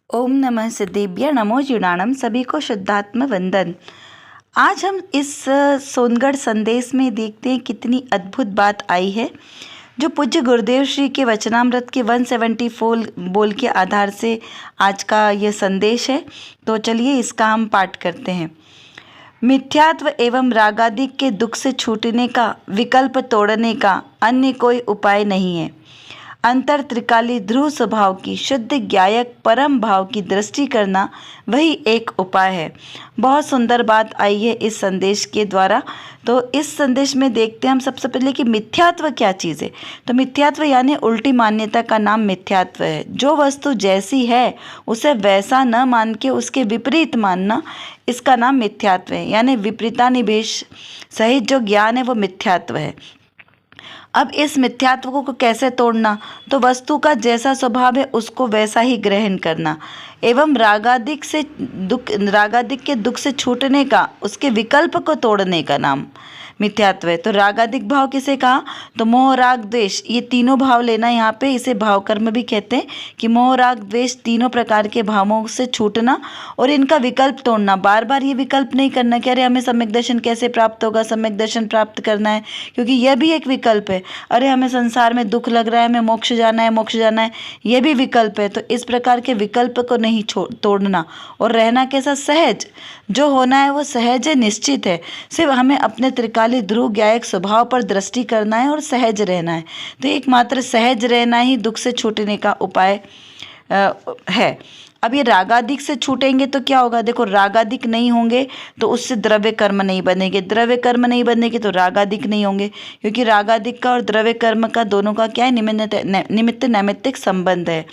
ओम नमः सिद्धेभ्य नमो जुड़ाणम। सभी को शुद्धात्म वंदन। आज हम इस सोनगढ़ संदेश में देखते हैं कितनी अद्भुत बात आई है, जो पूज्य गुरुदेव श्री के वचनामृत के 174 बोल के आधार से आज का यह संदेश है। तो चलिए इसका हम पाठ करते हैं। मिथ्यात्व एवं रागादिक के दुख से छूटने का, विकल्प तोड़ने का अन्य कोई उपाय नहीं है। अंतर त्रिकाली ध्रुव स्वभाव की शुद्ध ज्ञायक परम भाव की दृष्टि करना वही एक उपाय है। बहुत सुंदर बात आई है इस संदेश के द्वारा। तो इस संदेश में देखते हैं हम सबसे पहले कि मिथ्यात्व क्या चीज़ है। तो मिथ्यात्व यानी उल्टी मान्यता का नाम मिथ्यात्व है। जो वस्तु जैसी है उसे वैसा न मान के उसके विपरीत मानना, इसका नाम मिथ्यात्व है। यानी विपरीतानिवेश सहित जो ज्ञान है वो मिथ्यात्व है। अब इस मिथ्यात्व को कैसे तोड़ना? तो वस्तु का जैसा स्वभाव है उसको वैसा ही ग्रहण करना एवं रागादिक के दुख से छूटने का, उसके विकल्प को तोड़ने का नाम मिथ्यात्व है। तो रागादिक भाव किसे कहा? तो मोह राग द्वेष, ये तीनों भाव लेना यहाँ पे। इसे भाव कर्म भी कहते हैं कि मोह राग द्वेष तीनों प्रकार के भावों से छूटना और इनका विकल्प तोड़ना। बार बार ये विकल्प नहीं करना कि अरे हमें सम्यक दर्शन कैसे प्राप्त होगा, सम्यक दर्शन प्राप्त करना है, क्योंकि यह भी एक विकल्प है। अरे हमें संसार में दुख लग रहा है, हमें मोक्ष जाना है, मोक्ष जाना है, यह भी विकल्प है। तो इस प्रकार के विकल्प को नहीं तोड़ना और रहना कैसा? सहज। जो होना है वो सहज है, निश्चित है। सिर्फ हमें अपने त्रिकाली ध्रुव ज्ञायक स्वभाव पर दृष्टि करना है और सहज रहना है। तो एकमात्र सहज रहना ही दुख से छूटने का उपाय है। अब ये रागादिक से छूटेंगे तो क्या होगा? देखो, रागादिक नहीं होंगे तो उससे द्रव्य कर्म नहीं बनेंगे, द्रव्य कर्म नहीं बनेंगे तो रागादिक नहीं होंगे, क्योंकि रागादिक का और द्रव्य कर्म का दोनों का क्या है? निमित्त नैमित्तिक संबंध है।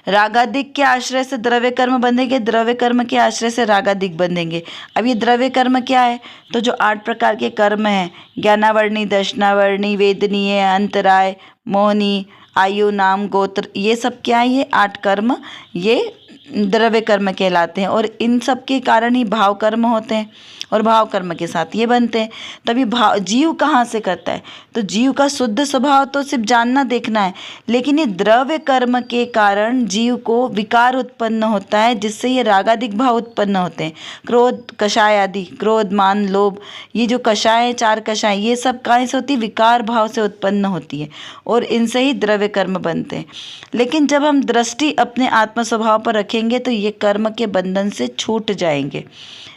रागादिक के आश्रय से द्रव्य कर्म बनेंगे, द्रव्य कर्म के आश्रय से रागादिक बनेंगे। अब ये द्रव्य कर्म क्या है? तो जो 8 प्रकार के कर्म हैं, ज्ञानावर्णी, दर्शनावर्णी, वेदनीय, अंतराय, मोहनी, आयु, नाम, गोत्र, ये सब क्या है? ये 8 कर्म ये द्रव्य कर्म कहलाते हैं। और इन सब के कारण ही भाव कर्म होते हैं और भाव कर्म के साथ ये बनते हैं। तभी भाव जीव कहाँ से करता है? तो जीव का शुद्ध स्वभाव तो सिर्फ जानना देखना है, लेकिन ये द्रव्य कर्म के कारण जीव को विकार उत्पन्न होता है, जिससे ये रागादिक भाव उत्पन्न होते हैं। क्रोध, कषाय आदि, क्रोध, मान, लोभ, ये जो कषाय है, 4 कषाय, ये सब कहाँ से होती है? विकार भाव से उत्पन्न होती है और इनसे ही द्रव्य कर्म बनते हैं। लेकिन जब हम दृष्टि अपने आत्म स्वभाव पर रखेंगे तो ये कर्म के बंधन से छूट जाएंगे।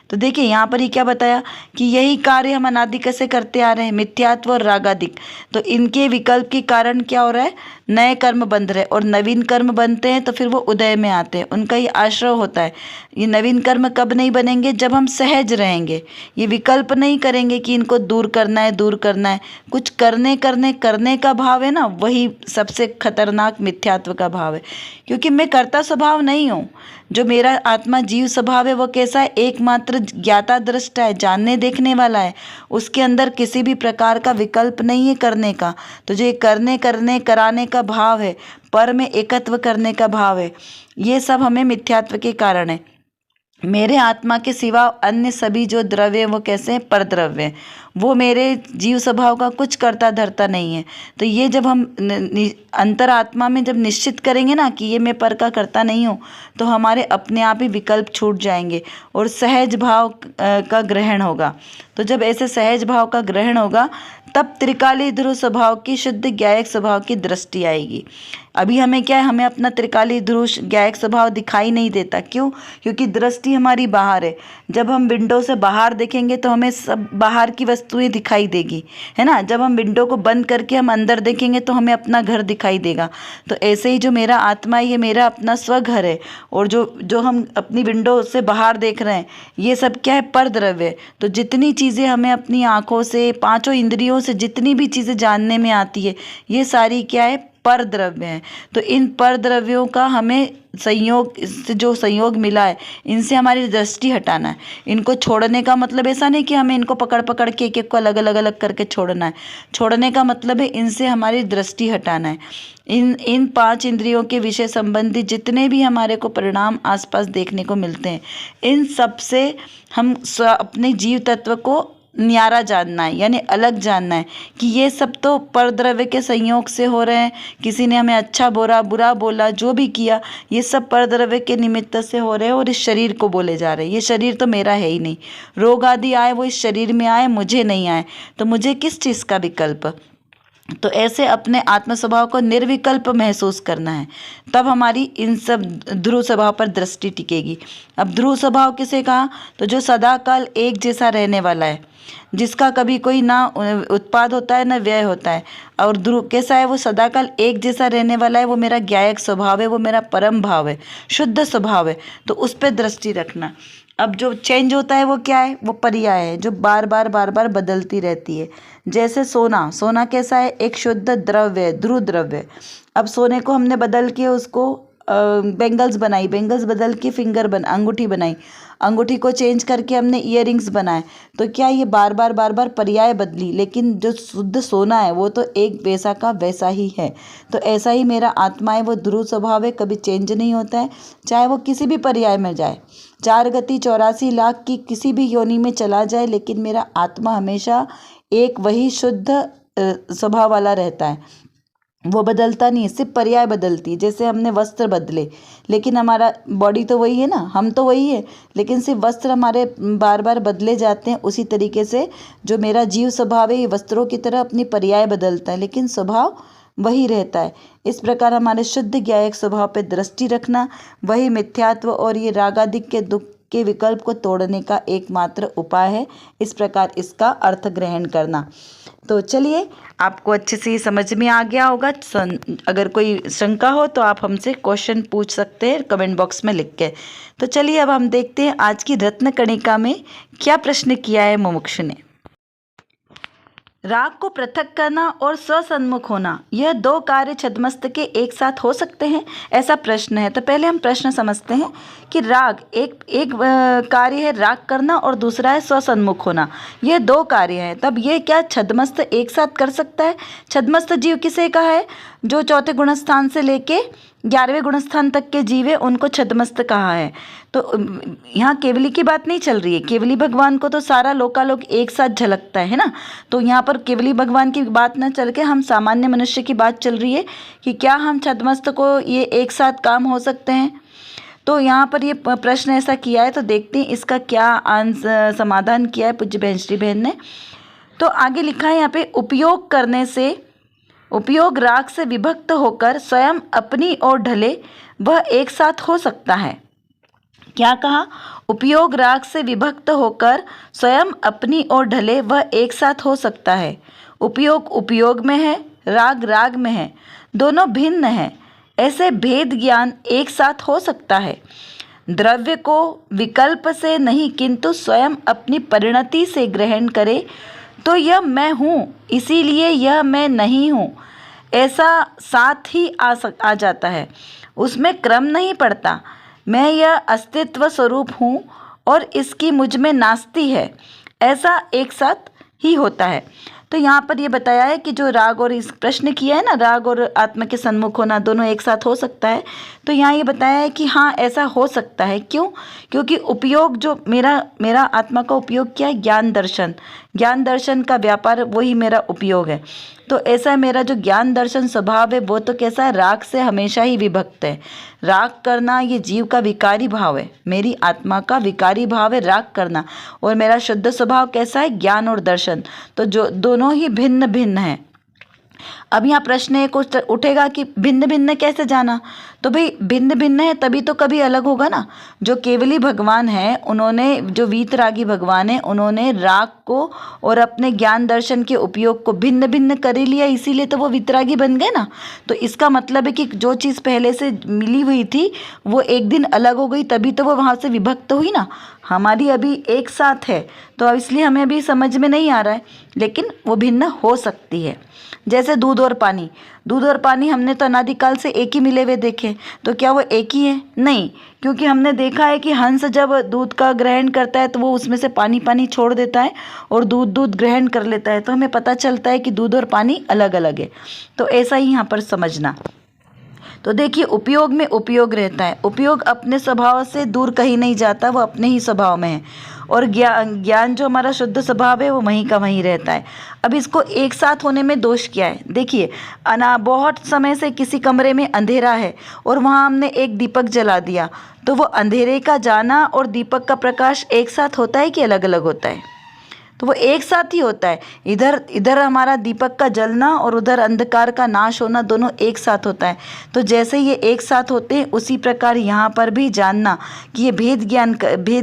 तो देखिए यहाँ पर ही क्या बताया कि यही कार्य हम अनादि कैसे करते आ रहे हैं, मिथ्यात्व और रागादिक। तो इनके विकल्प के कारण क्या हो रहा है? नए कर्म बंध रहे और नवीन कर्म बनते हैं तो फिर वो उदय में आते हैं, उनका ये आश्रय होता है। ये नवीन कर्म कब नहीं बनेंगे? जब हम सहज रहेंगे, ये विकल्प नहीं करेंगे कि इनको दूर करना है, दूर करना है। कुछ करने का भाव है ना, वही सबसे खतरनाक मिथ्यात्व का भाव है। क्योंकि मैं कर्ता स्वभाव नहीं हूँ। जो मेरा आत्मा जीव स्वभाव है वो कैसा है? एकमात्र ज्ञाता दृष्टा है, जानने देखने वाला है। उसके अंदर किसी भी प्रकार का विकल्प नहीं है करने का। तो जो कराने का भाव है, पर में एकत्व करने का भाव है, ये सब हमें मिथ्यात्व के कारण है। मेरे आत्मा के सिवा अन्य सभी जो द्रव्य हैं वो कैसे हैं? परद्रव्य हैं। वो मेरे जीव स्वभाव का कुछ करता धरता नहीं है। तो ये जब हम अंतरात्मा में जब निश्चित करेंगे ना कि ये मैं पर का करता नहीं हूँ, तो हमारे अपने आप ही विकल्प छूट जाएंगे और सहज भाव का ग्रहण होगा। तो जब ऐसे सहज भाव का ग्रहण होगा तब त्रिकाली ध्रुव स्वभाव की, शुद्ध ज्ञायक स्वभाव की दृष्टि आएगी। अभी हमें क्या है? हमें अपना त्रिकाली ध्रुव ज्ञायक स्वभाव दिखाई नहीं देता। क्यों? क्योंकि दृष्टि हमारी बाहर है। जब हम विंडो से बाहर देखेंगे तो हमें सब बाहर की वस्तुएं दिखाई देगी, है ना। जब हम विंडो को बंद करके हम अंदर देखेंगे तो हमें अपना घर दिखाई देगा। तो ऐसे ही जो मेरा आत्मा है, ये मेरा अपना स्वघर है। और जो हम अपनी विंडो से बाहर देख रहे हैं, ये सब क्या है? परद्रव्य। तो जितनी चीज़ें हमें अपनी आँखों से, 5 इंद्रियों से जितनी भी चीज़ें जानने में आती है, ये सारी क्या है? पर द्रव्य हैं। तो इन पर द्रव्यों का हमें संयोग से जो संयोग मिला है, इनसे हमारी दृष्टि हटाना है। इनको छोड़ने का मतलब ऐसा नहीं कि हमें इनको पकड़ पकड़ के एक एक को अलग करके छोड़ना है। छोड़ने का मतलब है इनसे हमारी दृष्टि हटाना है। इन 5 इंद्रियों के विषय संबंधी जितने भी हमारे को परिणाम आसपास देखने को मिलते हैं, इन सब से हम अपने जीव तत्व को न्यारा जानना है, यानी अलग जानना है कि ये सब तो परद्रव्य के संयोग से हो रहे हैं। किसी ने हमें अच्छा बुरा बोला, जो भी किया, ये सब परद्रव्य के निमित्त से हो रहे हैं और इस शरीर को बोले जा रहे हैं। ये शरीर तो मेरा है ही नहीं। रोग आदि आए वो इस शरीर में आए, मुझे नहीं आए, तो मुझे किस चीज़ का विकल्प। तो ऐसे अपने आत्म स्वभाव को निर्विकल्प महसूस करना है, तब हमारी इन सब ध्रुव स्वभाव पर दृष्टि टिकेगी। अब ध्रुव स्वभाव किसे कहा, तो जो सदाकाल एक जैसा रहने वाला है, जिसका कभी कोई ना उत्पाद होता है ना व्यय होता है। और ध्रुव कैसा है, वो सदाकाल एक जैसा रहने वाला है, वो मेरा ज्ञायक स्वभाव है, वो मेरा परम भाव है, शुद्ध स्वभाव है, तो उस पर दृष्टि रखना। अब जो चेंज होता है वो क्या है, वो पर्याय है, जो बार बार बदलती रहती है। जैसे सोना कैसा है, एक शुद्ध द्रव्य है, ध्रुव द्रव्य है। अब सोने को हमने बदल के उसको बेंगल्स बनाई, बेंगल्स बदल के अंगूठी बनाई, अंगूठी को चेंज करके हमने इयररिंग्स बनाए, तो क्या ये बार बार पर्याय बदली, लेकिन जो शुद्ध सोना है वो तो एक वैसा का वैसा ही है। तो ऐसा ही मेरा आत्मा है, वो ध्रुव स्वभाव है, कभी चेंज नहीं होता है, चाहे वो किसी भी पर्याय में जाए, 4 गति 84 लाख की किसी भी योनि में चला जाए, लेकिन मेरा आत्मा हमेशा एक वही शुद्ध स्वभाव वाला रहता है। वो बदलता नहीं है, सिर्फ पर्याय बदलती है। जैसे हमने वस्त्र बदले, लेकिन हमारा बॉडी तो वही है ना, हम तो वही है, लेकिन सिर्फ वस्त्र हमारे बार बार बदले जाते हैं। उसी तरीके से जो मेरा जीव स्वभाव है, ये वस्त्रों की तरह अपनी पर्याय बदलता है, लेकिन स्वभाव वही रहता है। इस प्रकार हमारे शुद्ध ज्ञायक स्वभाव पर दृष्टि रखना वही मिथ्यात्व और ये रागादिक के दुख के विकल्प को तोड़ने का एकमात्र उपाय है। इस प्रकार इसका अर्थ ग्रहण करना। तो चलिए, आपको अच्छे से समझ में आ गया होगा। अगर कोई शंका हो तो आप हमसे क्वेश्चन पूछ सकते हैं कमेंट बॉक्स में लिख के। तो चलिए अब हम देखते हैं आज की रत्न कणिका में क्या प्रश्न किया है मुमुक्षु ने। राग को पृथक करना और स्वसन्मुख होना, यह 2 कार्य छद्मस्त के एक साथ हो सकते हैं, ऐसा प्रश्न है। तो पहले हम प्रश्न समझते हैं कि राग एक कार्य है राग करना और दूसरा है स्वसन्मुख होना। ये 2 कार्य हैं, तब ये क्या छद्मस्त एक साथ कर सकता है? छद्मस्त जीव किसे कहा है? जो 4थे गुणस्थान से लेके 11वें गुणस्थान तक के जीव है, उनको छद्मस्त कहा है। तो यहाँ केवली की बात नहीं चल रही है। केवली भगवान को तो सारा लोकालोक एक साथ झलकता है ना। तो यहाँ पर केवली भगवान की बात न चल के हम सामान्य मनुष्य की बात चल रही है कि क्या हम छद्मस्त को ये एक साथ काम हो सकते हैं। तो यहाँ पर ये प्रश्न ऐसा किया है, तो देखते हैं इसका क्या समाधान किया है पूज्य बहन श्री बहन ने। तो आगे लिखा है यहाँ पे, उपयोग करने से उपयोग राग से विभक्त होकर स्वयं अपनी ओर ढले, वह एक साथ हो सकता है। क्या कहा? उपयोग राग से विभक्त होकर स्वयं अपनी ओर ढले, वह एक साथ हो सकता है। उपयोग उपयोग में है, राग राग में है, दोनों भिन्न हैं। ऐसे भेद ज्ञान एक साथ हो सकता है। द्रव्य को विकल्प से नहीं किंतु स्वयं अपनी परिणति से ग्रहण करे तो यह मैं हूँ, इसीलिए यह मैं नहीं हूँ, ऐसा साथ ही आ जाता है। उसमें क्रम नहीं पड़ता। मैं यह अस्तित्व स्वरूप हूँ और इसकी मुझ में नास्ति है, ऐसा एक साथ ही होता है। तो यहाँ पर ये बताया है कि जो राग और इस प्रश्न किया है ना, राग और आत्मा के सन्मुख होना दोनों एक साथ हो सकता है। तो यहाँ ये बताया है कि हाँ ऐसा हो सकता है। क्यों? क्योंकि उपयोग जो मेरा आत्मा का उपयोग क्या है? ज्ञान दर्शन का व्यापार वही मेरा उपयोग है। तो ऐसा मेरा जो ज्ञान दर्शन स्वभाव है वो तो कैसा है? राग से हमेशा ही विभक्त है। राग करना ये जीव का विकारी भाव है, मेरी आत्मा का विकारी भाव है राग करना। और मेरा शुद्ध स्वभाव कैसा है? ज्ञान और दर्शन। तो जो दोनों ही भिन्न भिन्न हैं। अब यहाँ प्रश्न एक उठेगा कि भिन्न भिन्न कैसे जाना? तो भाई भिन्न भिन्न है तभी तो कभी अलग होगा ना। जो केवली भगवान है, उन्होंने जो वीतरागी भगवान है, उन्होंने राग को और अपने ज्ञान दर्शन के उपयोग को भिन्न भिन्न कर लिया, इसीलिए तो वो वीतरागी बन गए ना। तो इसका मतलब है कि जो चीज़ पहले से मिली हुई थी वो एक दिन अलग हो गई, तभी तो वो वहाँ से विभक्त हुई ना। हमारी अभी एक साथ है, तो इसलिए हमें अभी समझ में नहीं आ रहा है, लेकिन वो भिन्न हो सकती है। जैसे दूध और पानी हमने तो अनादिकाल से एक ही मिले हुए देखे, तो क्या वो एक ही है? नहीं, क्योंकि हमने देखा है कि हंस जब दूध का ग्रहण करता है तो वो उसमें से पानी छोड़ देता है और दूध ग्रहण कर लेता है। तो हमें पता चलता है कि दूध और पानी अलग अलग है। तो ऐसा ही यहाँ पर समझना। तो देखिए, उपयोग में उपयोग रहता है। उपयोग अपने स्वभाव से दूर कहीं नहीं जाता, वो अपने ही स्वभाव में है। और ज्ञान जो हमारा शुद्ध स्वभाव है वो वहीं का वहीं रहता है। अब इसको एक साथ होने में दोष क्या है? देखिए, बहुत समय से किसी कमरे में अंधेरा है और वहाँ हमने एक दीपक जला दिया, तो वो अंधेरे का जाना और दीपक का प्रकाश एक साथ होता है कि अलग अलग होता है? तो वो एक साथ ही होता है। इधर हमारा दीपक का जलना और उधर अंधकार का नाश होना दोनों एक साथ होता है। तो जैसे ये एक साथ होते हैं, उसी प्रकार यहाँ पर भी जानना कि ये भेद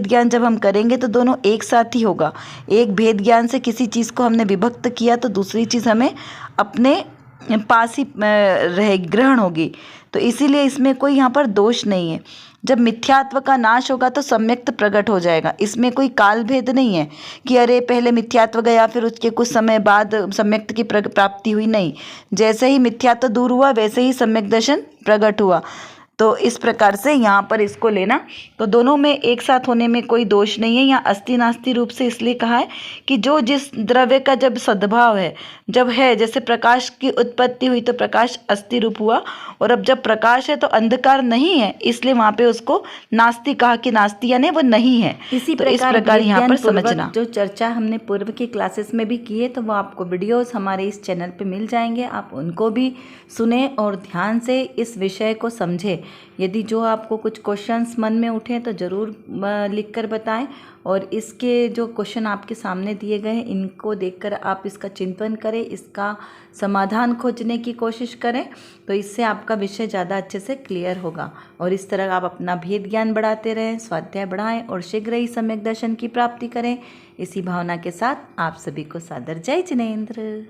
ज्ञान जब हम करेंगे तो दोनों एक साथ ही होगा। एक भेद ज्ञान से किसी चीज़ को हमने विभक्त किया तो दूसरी चीज़ हमें अपने पास ही ग्रहण होगी। तो इसीलिए इसमें कोई यहाँ पर दोष नहीं है। जब मिथ्यात्व का नाश होगा तो सम्यक्त प्रकट हो जाएगा। इसमें कोई काल भेद नहीं है कि अरे पहले मिथ्यात्व गया फिर उसके कुछ समय बाद सम्यक्त की प्राप्ति हुई, नहीं। जैसे ही मिथ्यात्व दूर हुआ वैसे ही सम्यक दर्शन प्रकट हुआ। तो इस प्रकार से यहाँ पर इसको लेना, तो दोनों में एक साथ होने में कोई दोष नहीं है। यहाँ अस्ति नास्ति रूप से इसलिए कहा है कि जो जिस द्रव्य का जब सद्भाव है, जब है, जैसे प्रकाश की उत्पत्ति हुई तो प्रकाश अस्ति रूप हुआ, और अब जब प्रकाश है तो अंधकार नहीं है, इसलिए वहाँ पे उसको नास्ति कहा कि नास्ति यानी वो नहीं है। इसी तो इस प्रकार यहाँ पर समझना। जो चर्चा हमने पूर्व की क्लासेस में भी की है, तो वो आपको वीडियोस हमारे इस चैनल पे मिल जाएंगे, आप उनको भी सुने और ध्यान से इस विषय को समझें। यदि जो आपको कुछ क्वेश्चंस मन में उठे तो ज़रूर लिख कर बताएं, और इसके जो क्वेश्चन आपके सामने दिए गए हैं इनको देखकर आप इसका चिंतन करें, इसका समाधान खोजने की कोशिश करें, तो इससे आपका विषय ज़्यादा अच्छे से क्लियर होगा। और इस तरह आप अपना भेद ज्ञान बढ़ाते रहें, स्वाध्याय बढ़ाएं और शीघ्र ही सम्यक दर्शन की प्राप्ति करें। इसी भावना के साथ आप सभी को सादर जय जिनेंद्र।